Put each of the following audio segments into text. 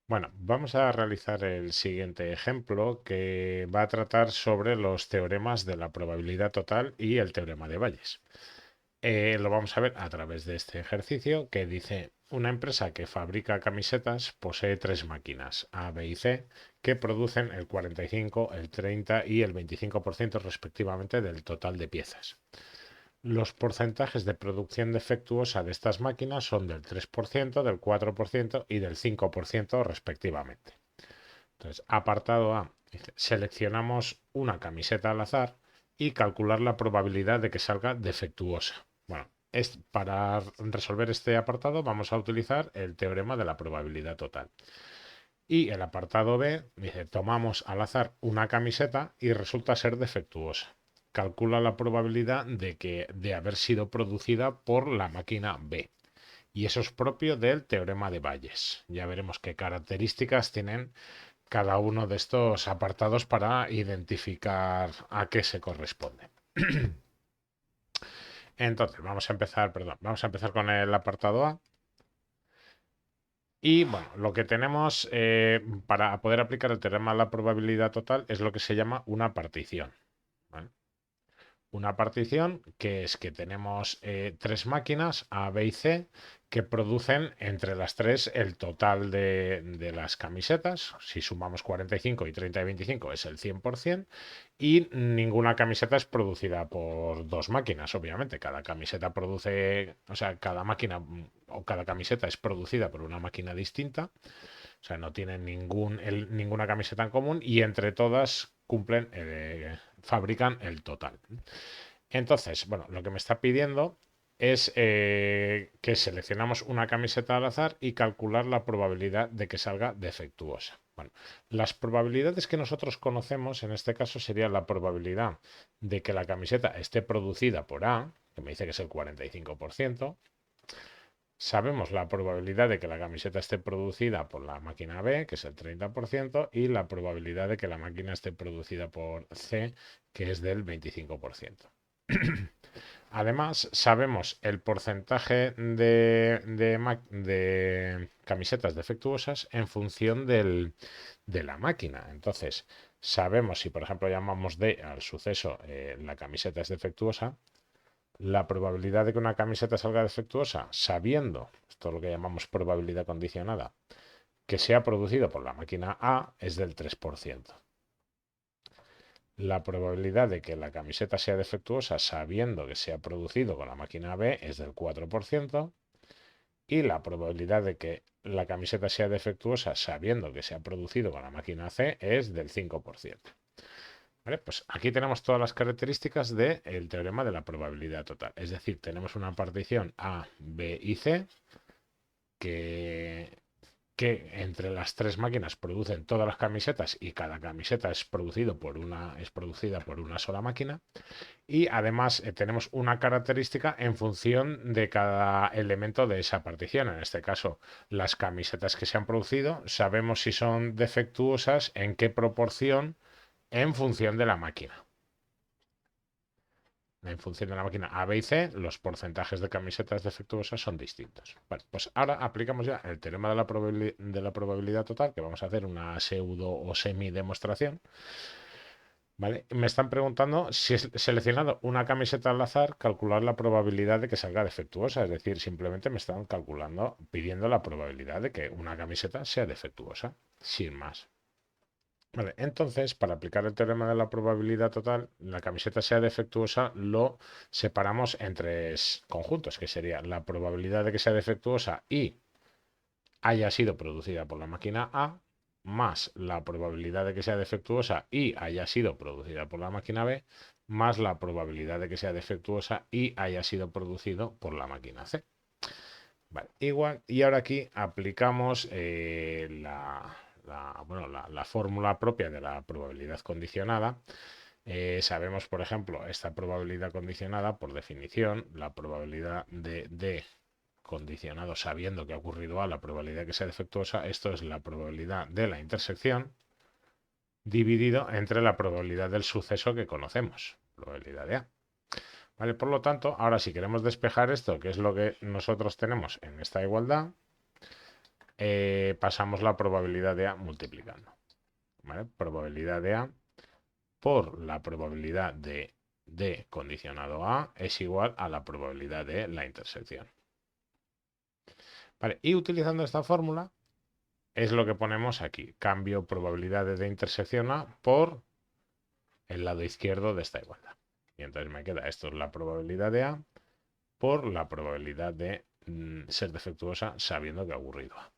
Bueno, vamos a realizar el siguiente ejemplo que va a tratar sobre los teoremas de la probabilidad total y el teorema de Bayes. Lo vamos a ver a través de este ejercicio que dice, una empresa que fabrica camisetas posee tres máquinas, A, B y C, que producen el 45, el 30 y el 25% respectivamente del total de piezas. Los porcentajes de producción defectuosa de estas máquinas son del 3%, del 4% y del 5% respectivamente. Entonces, apartado A, dice, seleccionamos una camiseta al azar y calcular la probabilidad de que salga defectuosa. Bueno, para resolver este apartado vamos a utilizar el teorema de la probabilidad total. Y el apartado B dice, tomamos al azar una camiseta y resulta ser defectuosa. Calcula la probabilidad de haber sido producida por la máquina B. Y eso es propio del teorema de Bayes. Ya veremos qué características tienen cada uno de estos apartados para identificar a qué se corresponde. Entonces, vamos a empezar con el apartado A. Y bueno, lo que tenemos para poder aplicar el teorema de la probabilidad total es lo que se llama una partición. ¿Vale? Una partición que es que tenemos tres máquinas, A, B y C, que producen entre las tres el total de las camisetas. Si sumamos 45 y 30 y 25 es el 100%. Y ninguna camiseta es producida por dos máquinas, obviamente. Cada camiseta produce, o sea, cada máquina o cada camiseta es producida por una máquina distinta. O sea, no tienen ninguna camiseta en común y entre todas fabrican el total. Entonces, bueno, lo que me está pidiendo es que seleccionamos una camiseta al azar y calcular la probabilidad de que salga defectuosa. Bueno, las probabilidades que nosotros conocemos en este caso sería la probabilidad de que la camiseta esté producida por A, que me dice que es el 45%. Sabemos la probabilidad de que la camiseta esté producida por la máquina B, que es el 30%, y la probabilidad de que la máquina esté producida por C, que es del 25%. Además, sabemos el porcentaje de camisetas defectuosas en función de la máquina. Entonces, sabemos si, por ejemplo, llamamos D al suceso, la camiseta es defectuosa, la probabilidad de que una camiseta salga defectuosa, sabiendo, esto es lo que llamamos probabilidad condicionada, que sea producido por la máquina A es del 3%. La probabilidad de que la camiseta sea defectuosa sabiendo que se ha producido con la máquina B es del 4% y la probabilidad de que la camiseta sea defectuosa sabiendo que se ha producido con la máquina C es del 5%. ¿Vale? Pues aquí tenemos todas las características del teorema de la probabilidad total. Es decir, tenemos una partición A, B y C que entre las tres máquinas producen todas las camisetas y cada camiseta es producida por una sola máquina. Y además tenemos una característica en función de cada elemento de esa partición. En este caso, las camisetas que se han producido, sabemos si son defectuosas, en qué proporción, en función de la máquina. En función de la máquina A, B y C, los porcentajes de camisetas defectuosas son distintos. Vale, pues ahora aplicamos ya el teorema de la probabilidad total, que vamos a hacer una pseudo o semi demostración. ¿Vale? Me están preguntando si he seleccionado una camiseta al azar, calcular la probabilidad de que salga defectuosa. Es decir, simplemente me están pidiendo la probabilidad de que una camiseta sea defectuosa, sin más. Vale, entonces, para aplicar el teorema de la probabilidad total, la camiseta sea defectuosa, lo separamos en tres conjuntos, que sería la probabilidad de que sea defectuosa y haya sido producida por la máquina A, más la probabilidad de que sea defectuosa y haya sido producida por la máquina B, más la probabilidad de que sea defectuosa y haya sido producido por la máquina C. Vale, igual, y ahora aquí aplicamos la fórmula propia de la probabilidad condicionada. Sabemos, por ejemplo, esta probabilidad condicionada, por definición, la probabilidad de D condicionado sabiendo que ha ocurrido A, la probabilidad que sea defectuosa, esto es la probabilidad de la intersección dividido entre la probabilidad del suceso que conocemos, probabilidad de A. ¿Vale? Por lo tanto, ahora si queremos despejar esto, que es lo que nosotros tenemos en esta igualdad, pasamos la probabilidad de A multiplicando. ¿Vale? Probabilidad de A por la probabilidad de D condicionado a es igual a la probabilidad de la intersección. ¿Vale? Y utilizando esta fórmula es lo que ponemos aquí. Cambio probabilidad de D intersección A por el lado izquierdo de esta igualdad. Y entonces me queda esto es la probabilidad de A por la probabilidad de ser defectuosa sabiendo que ha ocurrido A.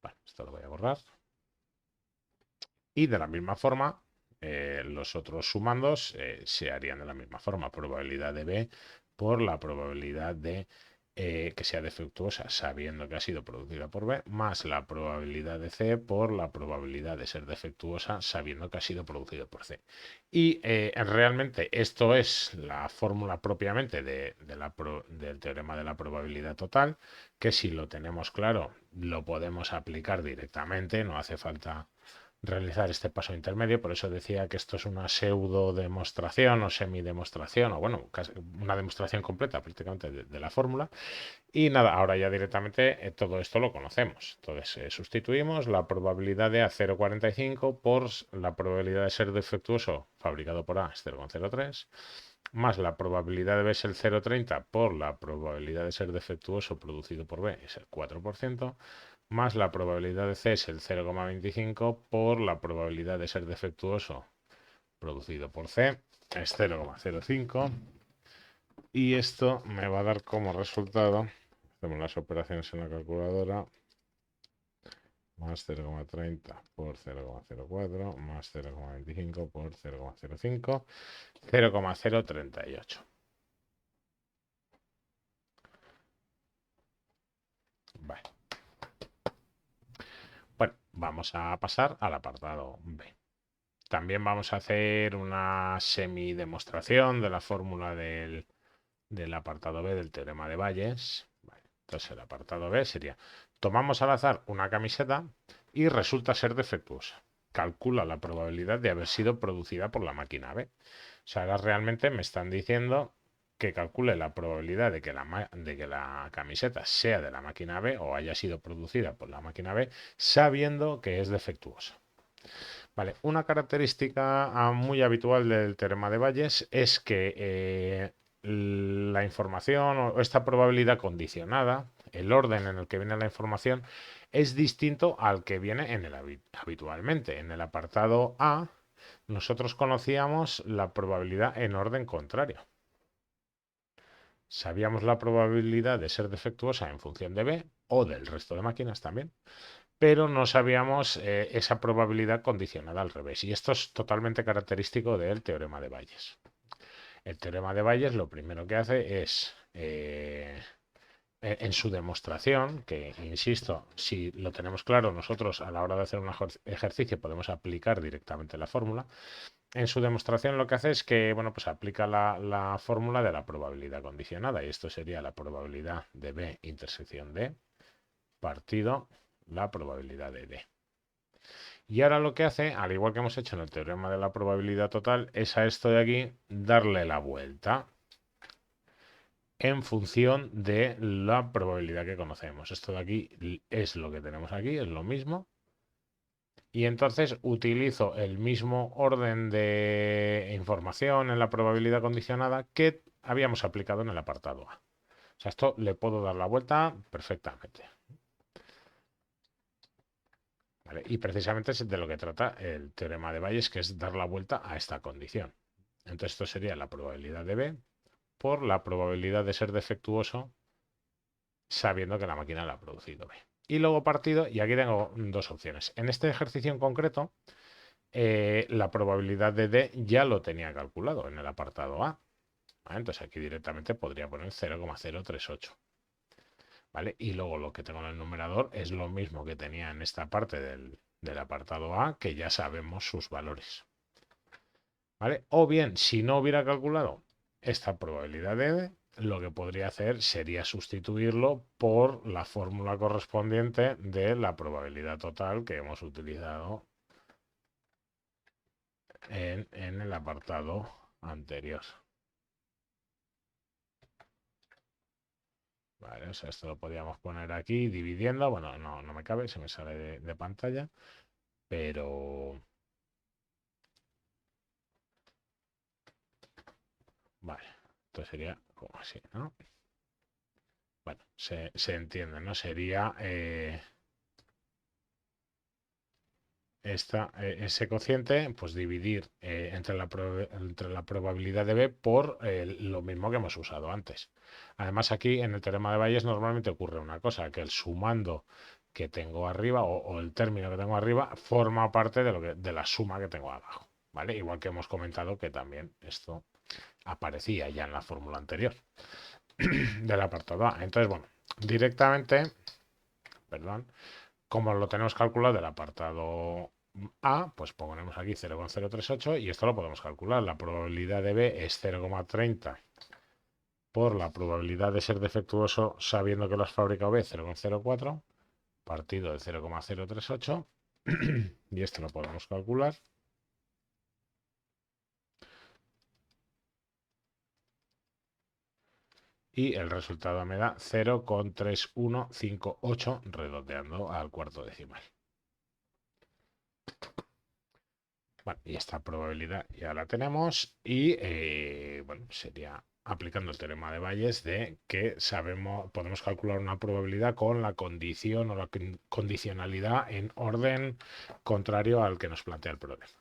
Vale, esto lo voy a borrar. Y de la misma forma, los otros sumandos se harían de la misma forma. Probabilidad de B por la probabilidad de que sea defectuosa sabiendo que ha sido producida por B, más la probabilidad de C por la probabilidad de ser defectuosa sabiendo que ha sido producido por C. Y realmente esto es la fórmula propiamente del teorema de la probabilidad total, que si lo tenemos claro lo podemos aplicar directamente, no hace falta realizar este paso intermedio, por eso decía que esto es una pseudo demostración o semidemostración, o bueno, casi una demostración completa prácticamente de la fórmula. Y nada, ahora ya directamente todo esto lo conocemos. Entonces sustituimos la probabilidad de A 0,45 por la probabilidad de ser defectuoso fabricado por A es 0,03, más la probabilidad de B es el 0,30 por la probabilidad de ser defectuoso producido por B es el 4%, más la probabilidad de C es el 0,25 por la probabilidad de ser defectuoso producido por C es 0,05. Y esto me va a dar como resultado, hacemos las operaciones en la calculadora, más 0,30 por 0,04 más 0,25 por 0,05, 0,038. Vale. Bueno, vamos a pasar al apartado B. También vamos a hacer una semidemostración de la fórmula del apartado B del teorema de Bayes. Vale, entonces el apartado B sería, tomamos al azar una camiseta y resulta ser defectuosa. Calcula la probabilidad de haber sido producida por la máquina B. O sea, ahora realmente me están diciendo que calcule la probabilidad de que la camiseta sea de la máquina B o haya sido producida por la máquina B sabiendo que es defectuosa. Vale, una característica muy habitual del teorema de Bayes es que la información o esta probabilidad condicionada, el orden en el que viene la información, es distinto al que viene en el habitualmente. En el apartado A, nosotros conocíamos la probabilidad en orden contrario. Sabíamos la probabilidad de ser defectuosa en función de B o del resto de máquinas también, pero no sabíamos esa probabilidad condicionada al revés. Y esto es totalmente característico del teorema de Bayes. El teorema de Bayes lo primero que hace es, en su demostración, que insisto, si lo tenemos claro, nosotros a la hora de hacer un ejercicio podemos aplicar directamente la fórmula. En su demostración lo que hace es que, bueno, pues aplica la fórmula de la probabilidad condicionada, y esto sería la probabilidad de B intersección D partido la probabilidad de D. Y ahora lo que hace, al igual que hemos hecho en el teorema de la probabilidad total, es a esto de aquí darle la vuelta en función de la probabilidad que conocemos. Esto de aquí es lo que tenemos aquí, es lo mismo. Y entonces utilizo el mismo orden de información en la probabilidad condicionada que habíamos aplicado en el apartado A. O sea, esto le puedo dar la vuelta perfectamente. ¿Vale? Y precisamente es de lo que trata el teorema de Bayes, que es dar la vuelta a esta condición. Entonces esto sería la probabilidad de B por la probabilidad de ser defectuoso sabiendo que la máquina la ha producido B. Y luego partido, y aquí tengo dos opciones. En este ejercicio en concreto, la probabilidad de D ya lo tenía calculado en el apartado A. ¿Vale? Entonces aquí directamente podría poner 0,038. ¿Vale? Y luego lo que tengo en el numerador es lo mismo que tenía en esta parte del apartado A, que ya sabemos sus valores. ¿Vale? O bien, si no hubiera calculado esta probabilidad de D, lo que podría hacer sería sustituirlo por la fórmula correspondiente de la probabilidad total que hemos utilizado en el apartado anterior. Vale, o sea, esto lo podríamos poner aquí dividiendo. Bueno, no me cabe, se me sale de pantalla. Pero... Vale, esto sería como así, ¿no? Bueno, se entiende, ¿no? Sería ese cociente, pues dividir entre la probabilidad de B por lo mismo que hemos usado antes. Además, aquí en el teorema de Bayes normalmente ocurre una cosa, que el sumando que tengo arriba o el término que tengo arriba forma parte de la suma que tengo abajo. ¿Vale? Igual que hemos comentado que también esto aparecía ya en la fórmula anterior del apartado A. Entonces, bueno, directamente, perdón, como lo tenemos calculado del apartado A, pues ponemos aquí 0,038 y esto lo podemos calcular. La probabilidad de B es 0,30 por la probabilidad de ser defectuoso sabiendo que lo has fabricado B 0,04 partido de 0,038 y esto lo podemos calcular. Y el resultado me da 0,3158 redondeando al cuarto decimal. Bueno, y esta probabilidad ya la tenemos y bueno, sería aplicando el teorema de Bayes de que sabemos, podemos calcular una probabilidad con la condición o la condicionalidad en orden contrario al que nos plantea el problema.